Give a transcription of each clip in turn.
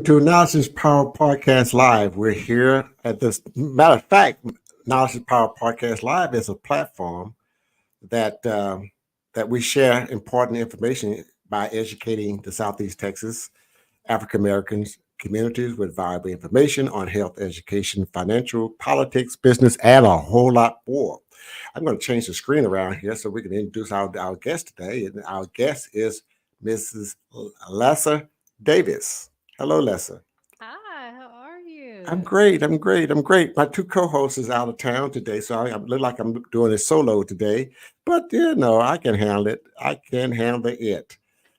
to Knowledge is Power Podcast Live. We're here at this. Matter of fact, Knowledge is Power Podcast Live is a platform that that we share important information by educating the Southeast Texas African Americans communities with valuable information on health, education, financial, politics, business, and a whole lot more. I'm going to change the screen around here so we can introduce our guest today. And our guest is Mrs. Lessa Davis. Hello, Lessa. Hi, how are I'm you? great. I'm great. I'm great. My two co-hosts is out of town today, so I look like I'm doing it solo today. But I can handle it. I can handle it.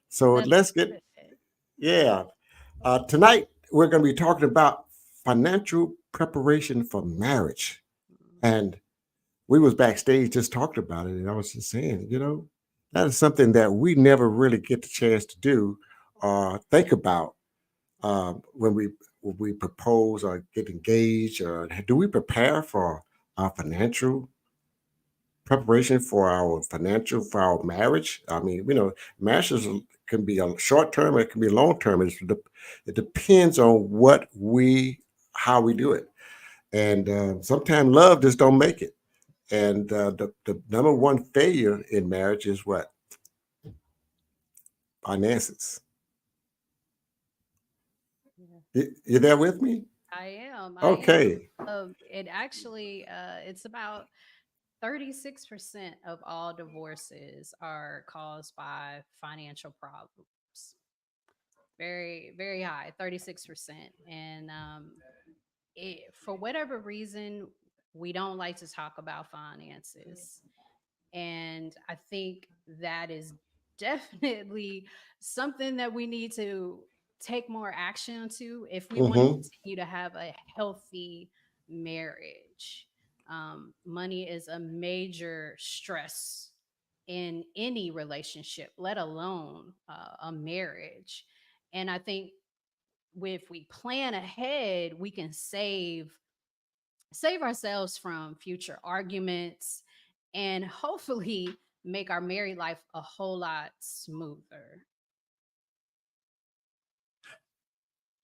So That's let's get good. yeah. Tonight we're going to be talking about financial preparation for marriage, and we was backstage just talking about it, and I was just saying, that is something that we never really get the chance to do or think about when we propose or get engaged, or do we prepare for our financial preparation for our marriage? I mean, marriage can be a short term, it can be long term. It depends on how we do it, and sometimes love just don't make it. And the number one failure in marriage is what? Finances. Yeah. You there with me? I am. I am. Okay. It actually, it's about 36% of all divorces are caused by financial problems. Very, very high, 36%. And for whatever reason, we don't like to talk about finances. And I think that is definitely something that we need to take more action to if we want to Mm-hmm. continue to have a healthy marriage. Money is a major stress in any relationship, let alone a marriage. And I think if we plan ahead, we can save ourselves from future arguments and hopefully make our married life a whole lot smoother.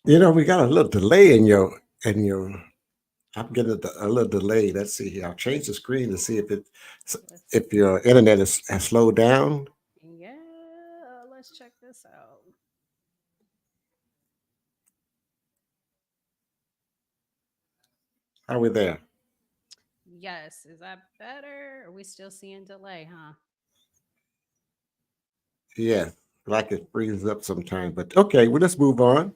We got a little delay in your. I'm getting a little delay. Let's see here. I'll change the screen to see Let's if see. your internet has slowed down. Yeah, let's check this out. Are we there? Yes, is that better? Are we still seeing delay, huh? Yeah, like it freezes up sometimes. But okay, well, let's move on.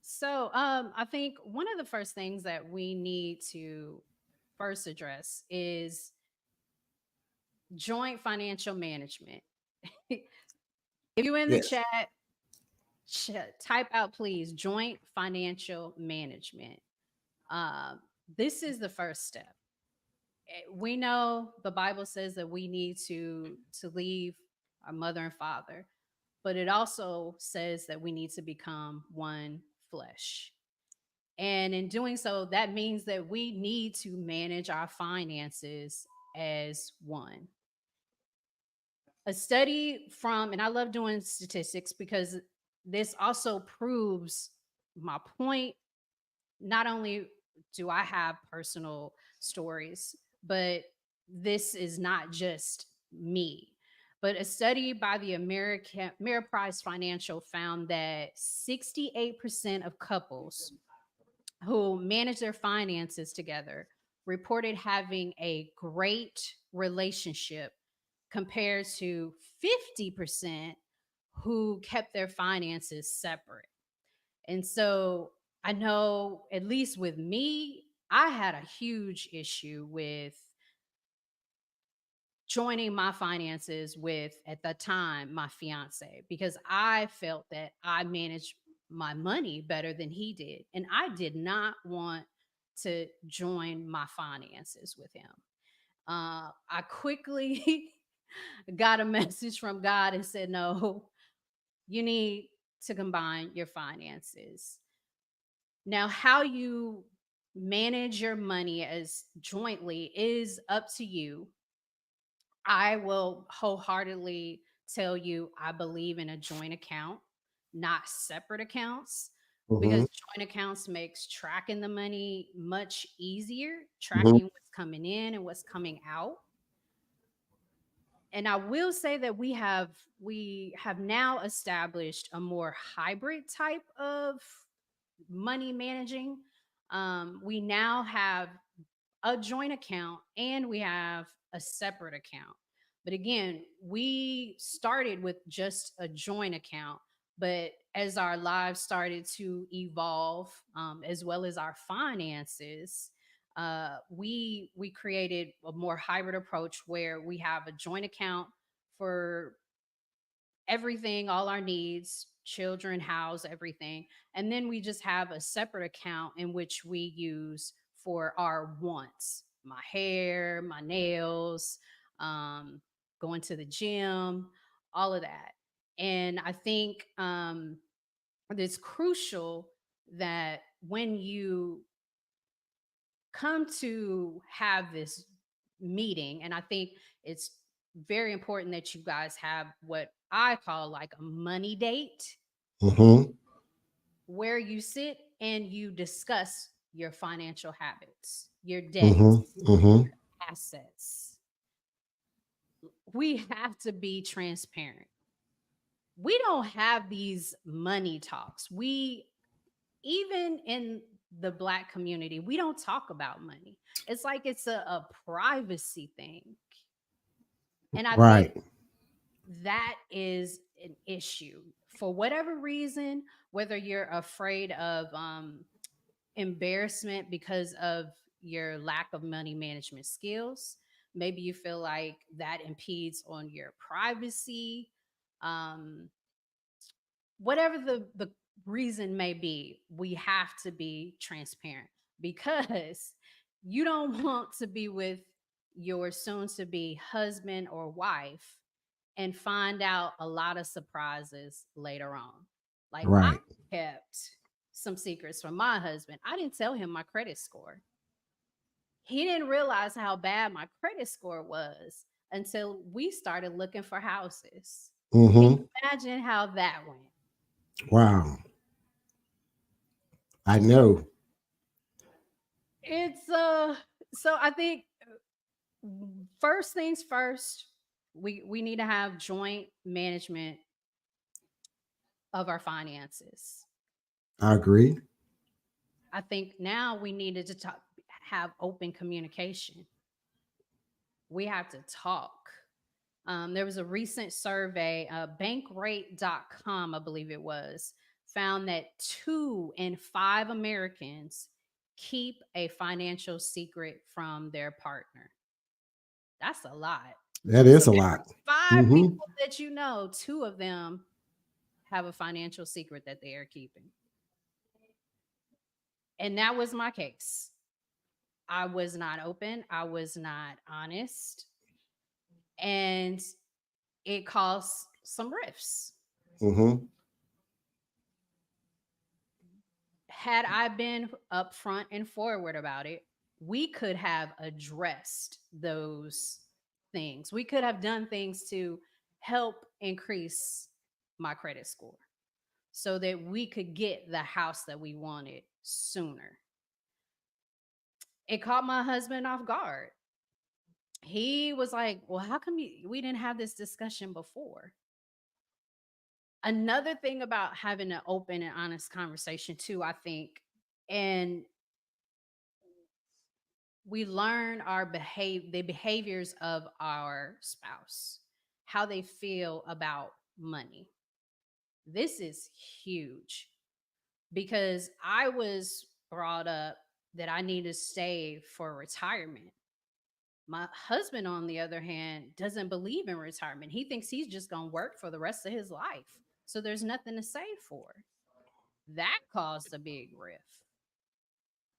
So, I think one of the first things that we need to first address is joint financial management. If you in the Yes. chat, type out please joint financial management. Um, this is the first step. We know the Bible says that we need to leave our mother and father, but it also says that we need to become one flesh. And in doing so, that means that we need to manage our finances as one. A study from, and I love doing statistics because this also proves my point. Not only do I have personal stories, but this is not just me. But a study by the American Ameriprise Financial found that 68% of couples who manage their finances together reported having a great relationship compared to 50% who kept their finances separate. And so I know, at least with me, I had a huge issue with joining my finances with, at the time, my fiance, because I felt that I managed my money better than he did. And I did not want to join my finances with him. I quickly got a message from God and said, no, you need to combine your finances. Now, how you manage your money as jointly is up to you. I will wholeheartedly tell you I believe in a joint account, not separate accounts, because Mm-hmm. joint accounts makes tracking the money much easier, Mm-hmm. tracking what's coming in and what's coming out. And I will say that we have now established a more hybrid type of money managing. We now have a joint account and we have a separate account. But again, we started with just a joint account. But as our lives started to evolve, as well as our finances, we created a more hybrid approach where we have a joint account for everything, all our needs, children, house, everything. And then we just have a separate account in which we use for our wants, my hair, my nails, um, going to the gym, all of that. And I think it's crucial that when you come to have this meeting, and I think it's very important that you guys have what I call like a money date Mm-hmm. where you sit and you discuss your financial habits, your Mm-hmm. debts, Mm-hmm. assets. We have to be transparent. We don't have these money talks. We, even in the Black community, we don't talk about money. It's like it's a privacy thing. And I think Right. that is an issue for whatever reason, whether you're afraid of embarrassment because of your lack of money management skills. Maybe you feel like that impedes on your privacy. Um, whatever the reason may be, we have to be transparent because you don't want to be with your soon to be husband or wife and find out a lot of surprises later on. Like I Right. kept some secrets from my husband. I didn't tell him my credit score. He didn't realize how bad my credit score was until we started looking for houses. Can Mm-hmm. you imagine how that went? Wow. I know. It's so I think first things first, we need to have joint management of our finances. I agree. I think now we needed to talk, have open communication. We have to talk. There was a recent survey, bankrate.com, I believe it was, found that 2 in 5 Americans keep a financial secret from their partner. That's a lot. That So is a every lot. 5 people Mm-hmm. that you know, 2 of them have a financial secret that they are keeping. And that was my case. I was not open, I was not honest, and it caused some rifts. Mm-hmm. Had I been upfront and forward about it, we could have addressed those things. We could have done things to help increase my credit score so that we could get the house that we wanted sooner. It caught my husband off guard. He was like, "Well, how come we didn't have this discussion before?" Another thing about having an open and honest conversation, too, I think, and we learn the behaviors of our spouse, how they feel about money. This is huge because I was brought up that I need to save for retirement. My husband, on the other hand, doesn't believe in retirement. He thinks he's just going to work for the rest of his life. So there's nothing to save for. That caused a big rift.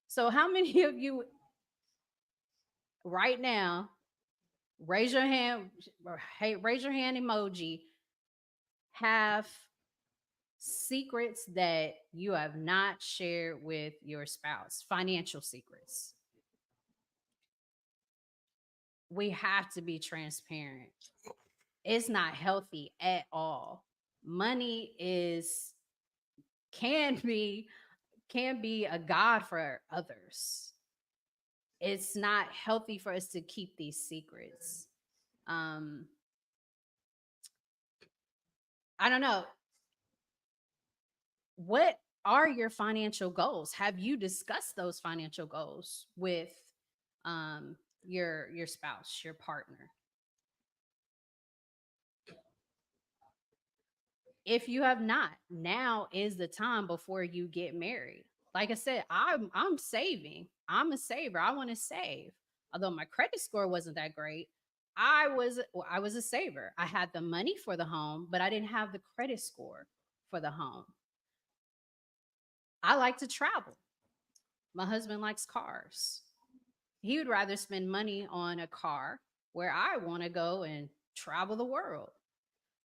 So, how many of you right now, raise your hand, or hey, raise your hand emoji, have secrets that you have not shared with your spouse, financial secrets? We have to be transparent. It's not healthy at all. Money is can be can be a god for others. It's not healthy for us to keep these secrets. Um, I don't know. What are your financial goals? Have you discussed those financial goals with um your spouse, your partner? If you have not, now is the time before you get married. Like I said, I'm saving. I'm a saver. I want to save. Although my credit score wasn't that great, I was a saver. I had the money for the home, but I didn't have the credit score for the home. I like to travel. My husband likes cars. He would rather spend money on a car where I want to go and travel the world.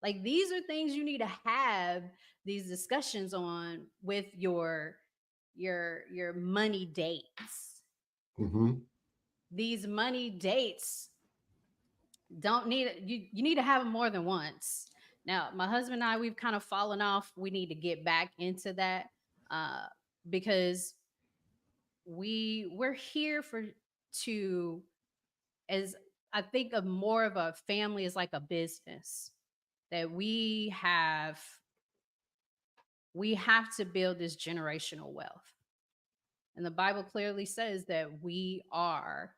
Like these are things you need to have these discussions on with your money dates. Mm-hmm. These money dates don't need you need to have them more than once. Now, my husband and I, we've kind of fallen off. We need to get back into that uh because we're here for to as I think of more of a family as like a business that we have to build this generational wealth. And the Bible clearly says that we are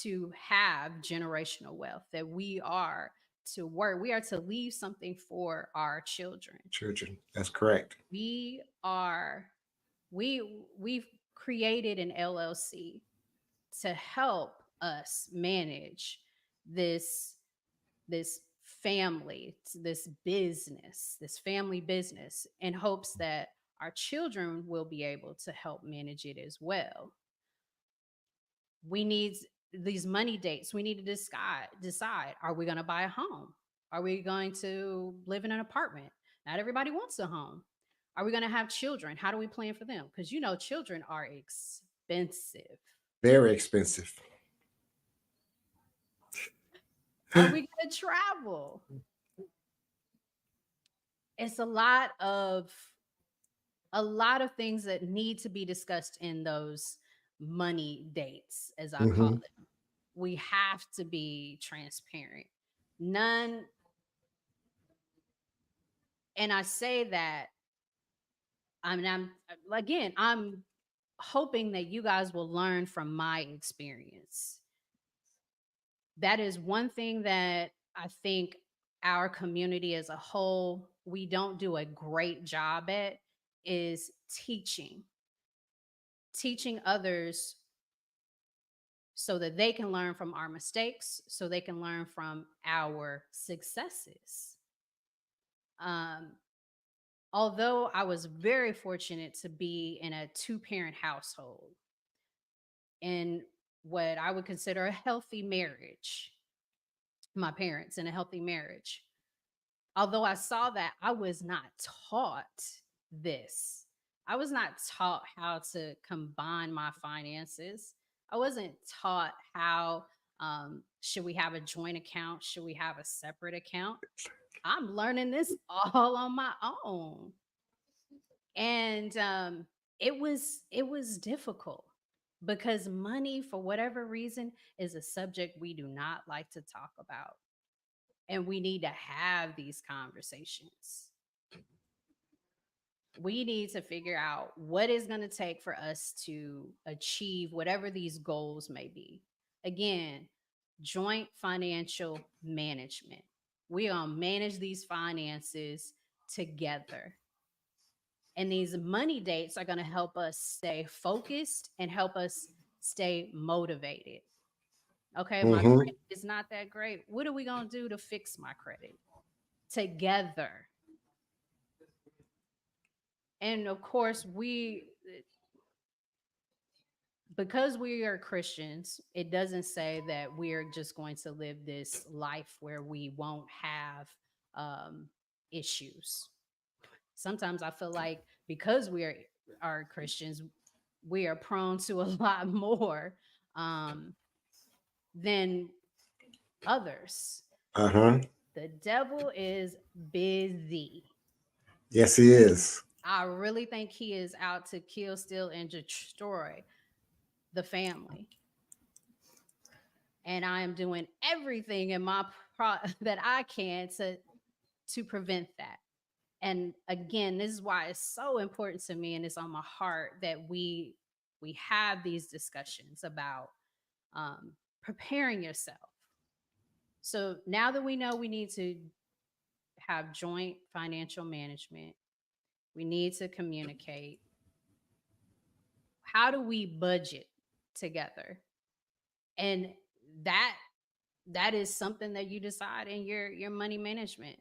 to have generational wealth, that we are to work, we are to leave something for our children. Children. That's correct. We are we've created an LLC to help us manage this this family, this family business, in hopes that our children will be able to help manage it as well. We need these money dates. We need to decide, are we going to buy a home? Are we going to live in an apartment? Not everybody wants a home. Are we going to have children? How do we plan for them? Because you know, children are expensive. Very expensive. Are we going to travel? It's a lot of things that need to be discussed in those money dates, as I call Mm-hmm. them. We have to be transparent. None, and I say that I'm again, I'm hoping that you guys will learn from my experience. That is one thing that I think our community as a whole, we don't do a great job at, is teaching others so that they can learn from our mistakes, so they can learn from our successes. Um, although I was very fortunate to be in a two-parent household, in what I would consider a healthy marriage, my parents in a healthy marriage. Although I saw that, I was not taught this. I was not taught how to combine my finances. I wasn't taught how should we have a joint account? Should we have a separate account? I'm learning this all on my own. And it was difficult because money, for whatever reason, is a subject we do not like to talk about. And we need to have these conversations. We need to figure out what is going to take for us to achieve whatever these goals may be. Again, joint financial management. We all manage these finances together. And these money dates are going to help us stay focused and help us stay motivated. Okay, my Mm-hmm. credit is not that great. What are we going to do to fix my credit? Together. And of course, because we are Christians, it doesn't say that we're just going to live this life where we won't have um, issues. Sometimes I feel like because are Christians, we are prone to a lot more um, than others. Uh-huh. The devil is busy. Yes, he is. I really think he is out to kill, steal, and destroy the family. And I am doing everything in my that I can to prevent that. And again, this is why it's so important to me, and it's on my heart that we have these discussions about preparing yourself. So now that we know we need to have joint financial management, we need to communicate. How do we budget together? And that that is something that you decide in your money management,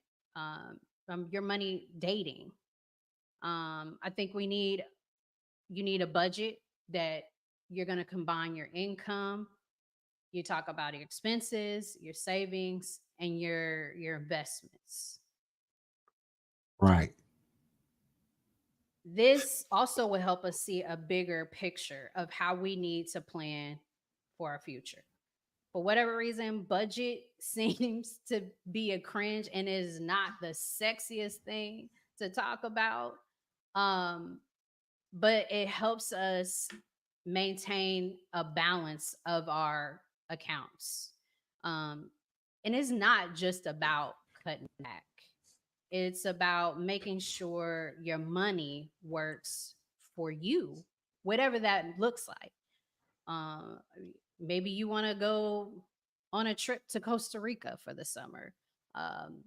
your money dating. I think you need a budget that you're going to combine your income. You talk about your expenses, your savings, and your investments. Right. This also will help us see a bigger picture of how we need to plan for our future. For whatever reason, budget seems to be a cringe and is not the sexiest thing to talk about. Um, but it helps us maintain a balance of our accounts. Um, and it's not just about cutting back, it's about making sure your money works for you, whatever that looks like. Um, Maybe you want to go on a trip to Costa Rica for the summer. Um,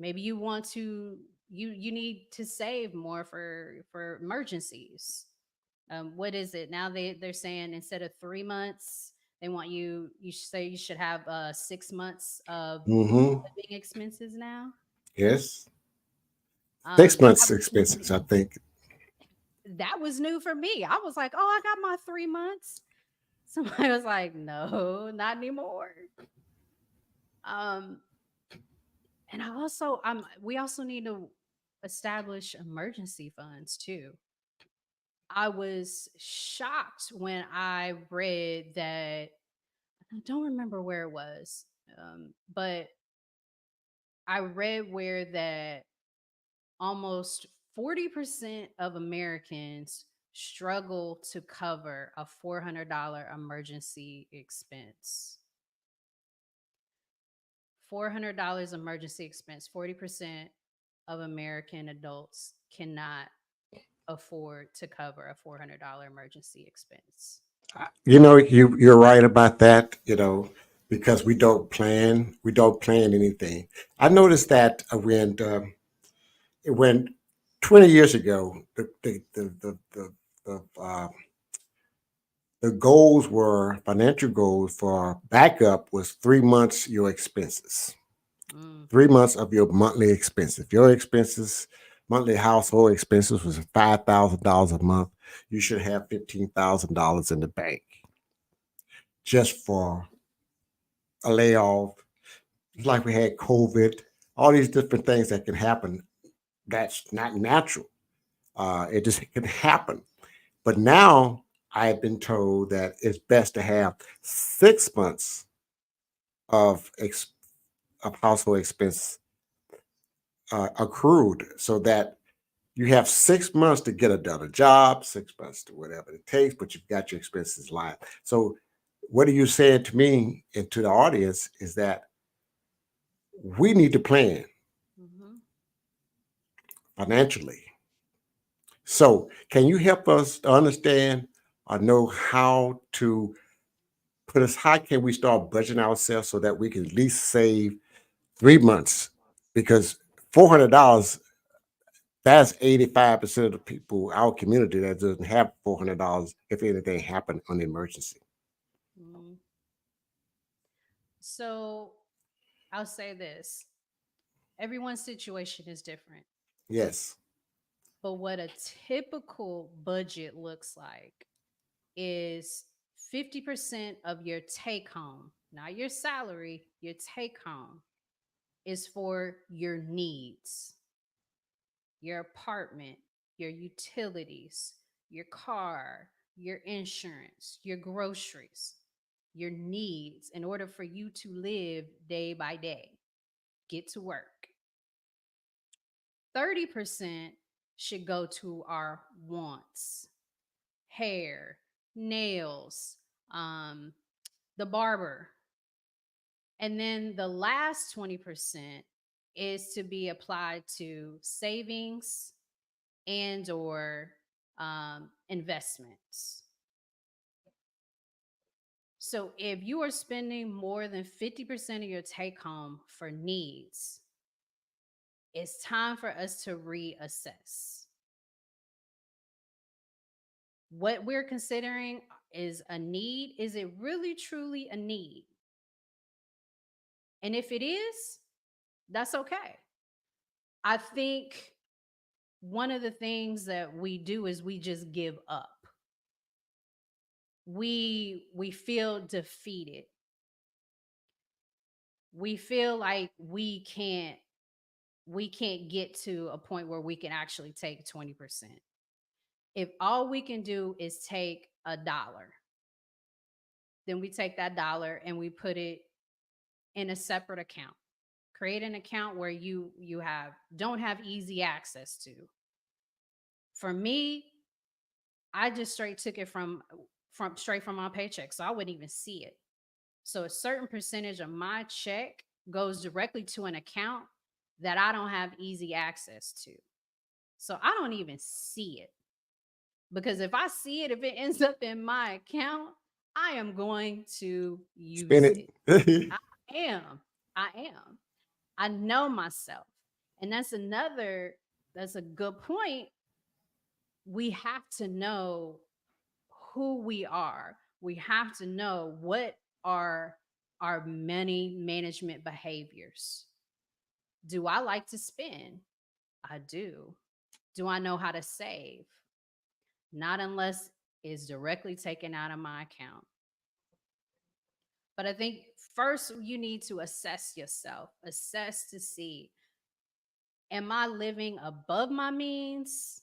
Maybe you want to you need to save more for emergencies. What is it now? They're saying instead of 3 months, they want you say you should have 6 months of Mm-hmm. living expenses now. Yes. 6 months That expenses, I think. that was new for me. I was like, oh, I got my 3 months. Somebody was like, no, not anymore. Um, and I also we also need to establish emergency funds too. I was shocked when I read that I don't remember where it was, but I read where that almost 40% of Americans struggle to cover a $400 emergency expense. $400 emergency expense. 40% of American adults cannot afford to cover a $400 emergency expense. You're right about that. Because we don't plan anything. I noticed that when 20 years ago, the goals were financial goals for backup was 3 months your expenses, Mm, 3 months of your monthly expenses. If your expenses, monthly household expenses was $5,000 a month, you should have $15,000 in the bank just for a layoff. Like we had COVID, all these different things that can happen. That's not natural. It just can happen. But now I've been told that it's best to have 6 months of of household expense accrued, so that you have 6 months to get another job, 6 months to whatever it takes, but you've got your expenses lined. So, what are you saying to me and to the audience is that we need to plan mhm. financially. So, can you help us to understand or know how to how can we start budgeting ourselves so that we can at least save 3 months? Because $400, that's 85% of the people, our community, that doesn't have $400 if anything happened on the emergency. Mm. So I'll say this: everyone's situation is different, Yes. but what a typical budget looks like is 50% of your take home, not your salary, your take home is for your needs, your apartment, your utilities, your car, your insurance, your groceries, your needs in order for you to live day by day. get to work. 30% should go to our wants: hair, nails, um, the barber. And then the last 20% is to be applied to savings and or investments. So if you are spending more than 50% of your take home for needs, it's time for us to reassess. What we're considering is a need. Is it really truly a need? And if it is, that's okay. I think one of the things that we do is we just give up. We feel defeated. We feel like we can't get to a point where we can actually take 20%. If all we can do is take $1, then we take that dollar and we put it in a separate account. Create an account where you have don't have easy access to. For me, I just straight took it from straight from my paycheck, so I wouldn't even see it. So a certain percentage of my check goes directly to an account that I don't have easy access to. So I don't even see it. Because if I see it, if it ends up in my account, I am going to Spin use it. it. I am. I am. I know myself. And that's a good point. We have to know who we are. We have to know what are our money management behaviors. Do I like to spend? I do. Do I know how to save? Not unless it's directly taken out of my account. But I think first you need to assess yourself, assess to see, am I living above my means?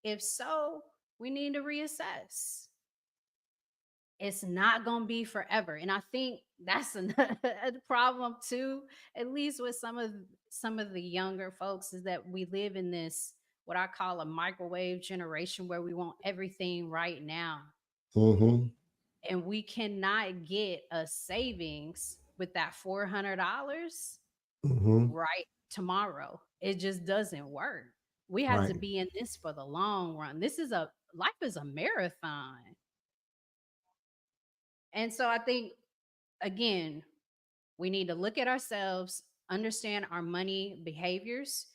If so, we need to reassess. It's not going to be forever. And I think that's another problem too, at least with some of the younger folks, is that we live in this what I call a microwave generation where we want everything right now. Hmm. And we cannot get a savings with that $400 Hmm. right tomorrow. It just doesn't work. We have to Right. be in this for the long run. This is a life is a marathon. And so I think, again, we need to look at ourselves, understand our money behaviors,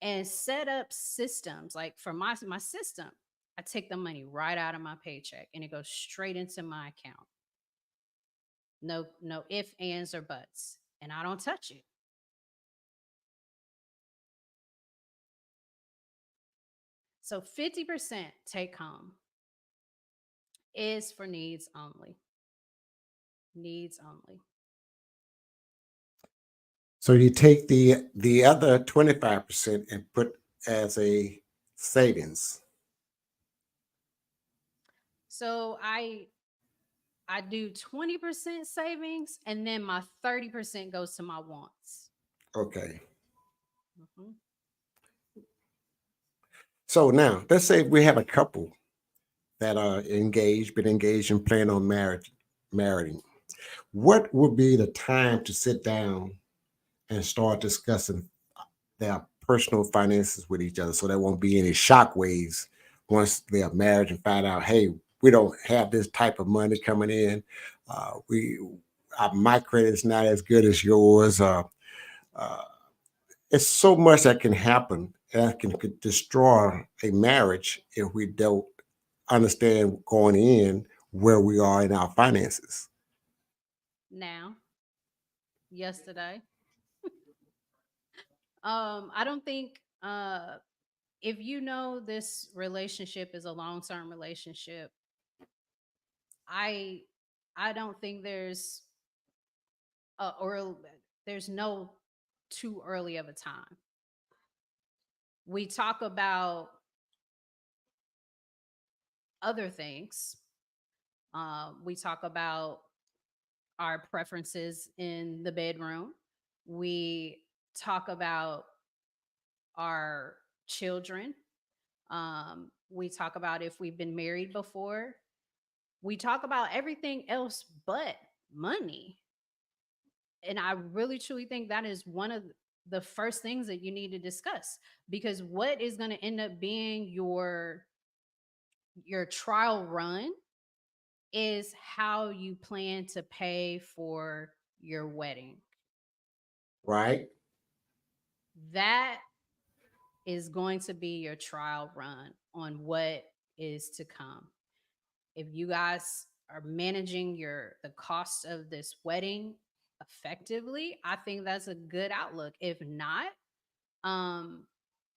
and set up systems. Like for my system, I take the money right out of my paycheck and it goes straight into my account. No if, ands, or buts. And I don't touch it. So 50% take home is for needs only. Needs only. So you take the other 25% and put as a savings. So I do 20% savings and then my 30% goes to my wants. Okay. Mhm. So now let's say we have a couple that are engaged, been engaged and plan on marrying. What would be the time to sit down and start discussing their personal finances with each other so there won't be any shock waves once they are married and find out, hey, we don't have this type of money coming in. We My credit is not as good as yours. Uh, it's so much that can happen that could destroy a marriage if we don't understand going in where we are in our finances. Now, yesterday, I don't think if you know this relationship is a long-term relationship, I I don't think or there's no too early of a time. We talk about other things. We talk about our preferences in the bedroom. We talk about our children. We talk about if we've been married before. We talk about everything else but money. And I really truly think that is one of the first things that you need to discuss, because what is going to end up being your trial run is how you plan to pay for your wedding. Right. That is going to be your trial run on what is to come. If you guys are managing the cost of this wedding effectively, I think that's a good outlook. If not, um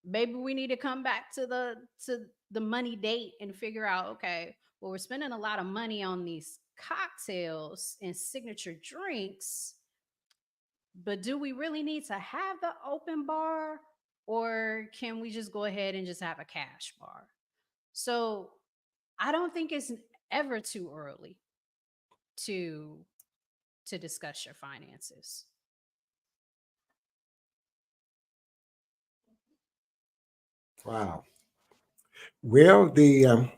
maybe we need to come back to the money date and figure out, okay, well, we're spending a lot of money on these cocktails and signature drinks, but do we really need to have the open bar, or can we just go ahead and just have a cash bar? So I don't think it's ever too early to discuss your finances. Wow. Well, the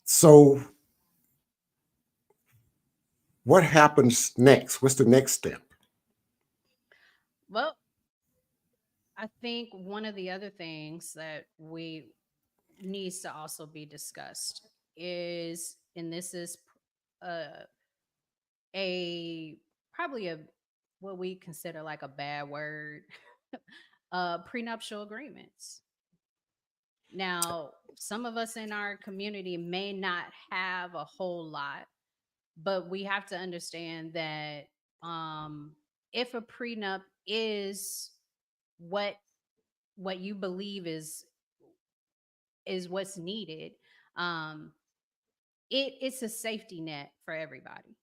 so what happens next? What's the next step? Well, I think one of the other things that we needs to also be discussed is, and this is uh, a probably a what we consider like a bad word, prenuptial agreements. Now, some of us in our community may not have a whole lot, but we have to understand that um, if a prenup is what you believe is what's needed, um, it's a safety net for everybody.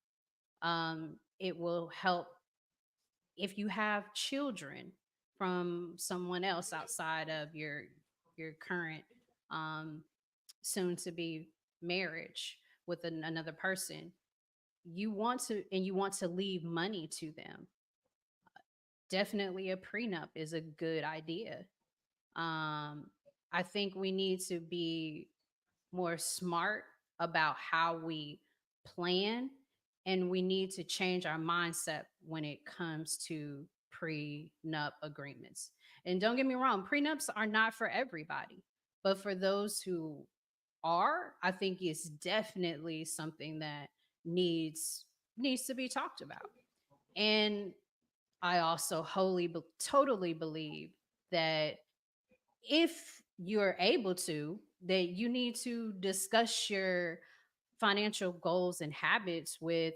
It will help if you have children from someone else outside of your current um, soon to be marriage with another person. You want to leave money to them. Definitely a prenup is a good idea. um I think we need to be more smart about how we plan, and we need to change our mindset when it comes to prenup agreements. And don't get me wrong, prenups are not for everybody, but for those who are, I think it's definitely something that needs to be talked about. And I also totally believe that if you're able to, that you need to discuss your financial goals and habits with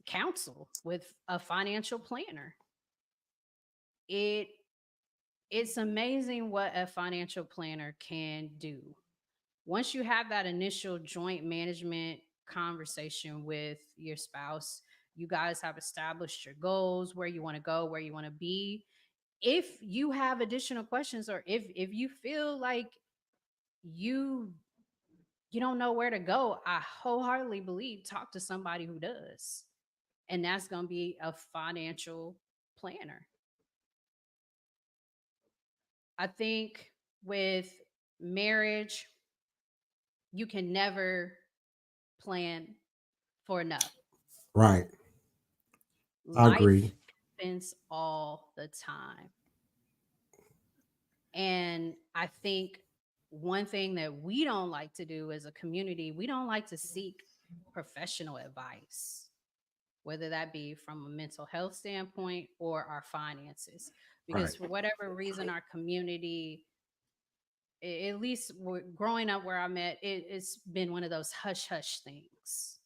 counsel, with a financial planner. It it's amazing what a financial planner can do. Once you have that initial joint management conversation with your spouse, you guys have established your goals, where you want to go, where you want to be. If you have additional questions, or if you feel like you you don't know where to go, I wholeheartedly believe talk to somebody who does. And that's going to be a financial planner. I think with marriage, you can never plan for enough. Right. I agree. Life happens all the time. And I think one thing that we don't like to do as a community, we don't like to seek professional advice, whether that be from a mental health standpoint or our finances. Right. Because for whatever reason, our community, at least growing up where I'm at, it's been one of those hush hush things.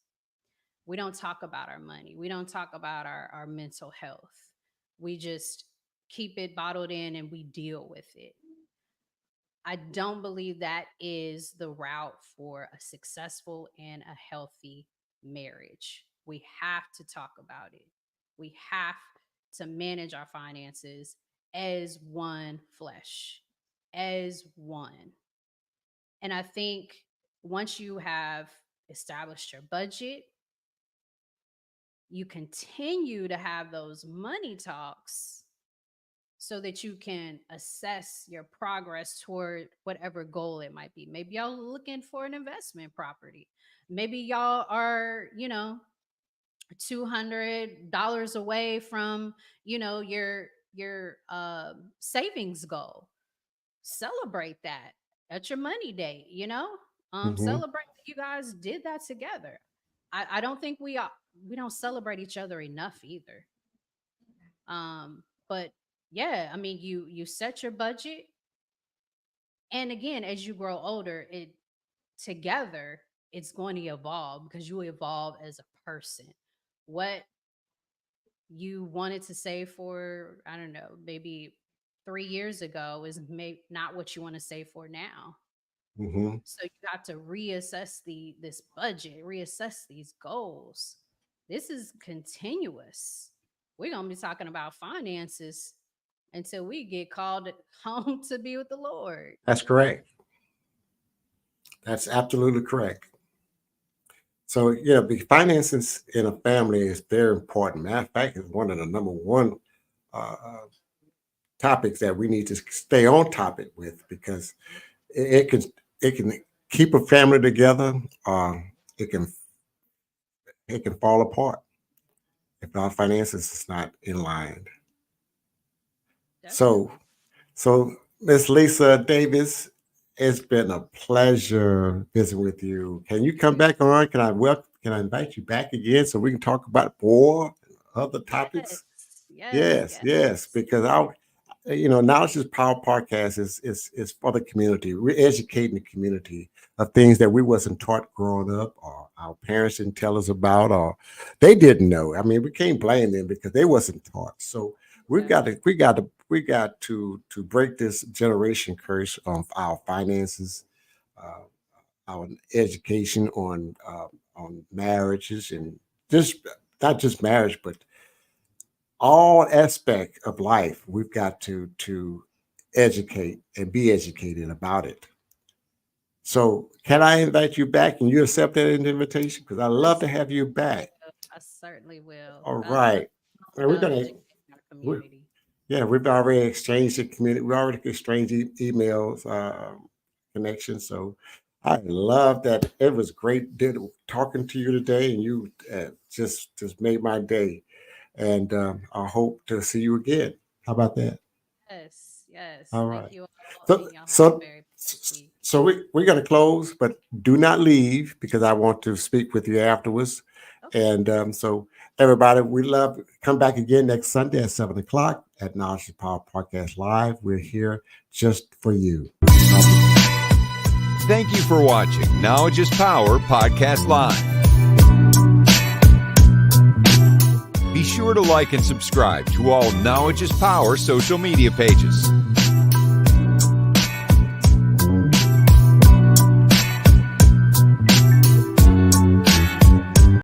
We don't talk about our money, we don't talk about our mental health. We just keep it bottled in and we deal with it. I don't believe that is the route for a successful and a healthy marriage. We have to talk about it. We have to manage our finances as one flesh, as one. And I think once you have established your budget, you continue to have those money talks so that you can assess your progress toward whatever goal it might be. Maybe y'all looking for an investment property. Maybe y'all are, $200 away from, your savings goal. Celebrate that at your money day, Hmm. celebrate that you guys did that together. I don't think we don't celebrate each other enough either. But yeah, I mean, you set your budget, and again, as you grow older, it together it's going to evolve because you evolve as a person. What you wanted to save for, I don't know, maybe 3 years ago is maybe not what you want to save for now. Hmm. So you have to reassess this budget, reassess these goals. This is continuous. We're gonna be talking about finances until we get called home to be with the Lord. That's correct. That's absolutely correct. So yeah, the finances in a family is very important. Matter of fact, it's one of the number one uh, topics that we need to stay on topic with because it can keep a family together. It can it can fall apart if our finances is not in line. So Definitely. so Miss Lisa Davis, it's been a pleasure visiting with you. Can you come back on? Can I invite you back again so we can talk about more other Yes. topics? Yes. Yes, yes, Yes. because Knowledge is Power podcast is for the community. We're educating the community of things that we wasn't taught growing up, or our parents didn't tell us about, or they didn't know. I mean, we can't blame them because they wasn't taught. So Yeah. we got to break this generation curse of our finances, uh, our education on marriages, and just not just marriage, but all aspect of life. We've got to educate and be educated about it. So can I invite you back and you accept that invitation? Because I I love to have you certainly back. will. I certainly will. All I love right. And we're about gonna educating our we, community. yeah, we've already exchanged the community. We already exchanged emails, connections. So I love that. It was great talking to you today, and you just made my day. And I hope to see you again. How about that? Yes. Yes. All Thank right. you all, So and y'all have a so very blessed week. so we're gonna close, but do not leave because I want to speak with you afterwards. Okay. And so everybody, we love come back again next Sunday at 7 o'clock at Knowledge is Power Podcast Live. We're here just for you. Thank you for watching Knowledge is Power Podcast Live. Be sure to like and subscribe to all Knowledge is Power social media pages.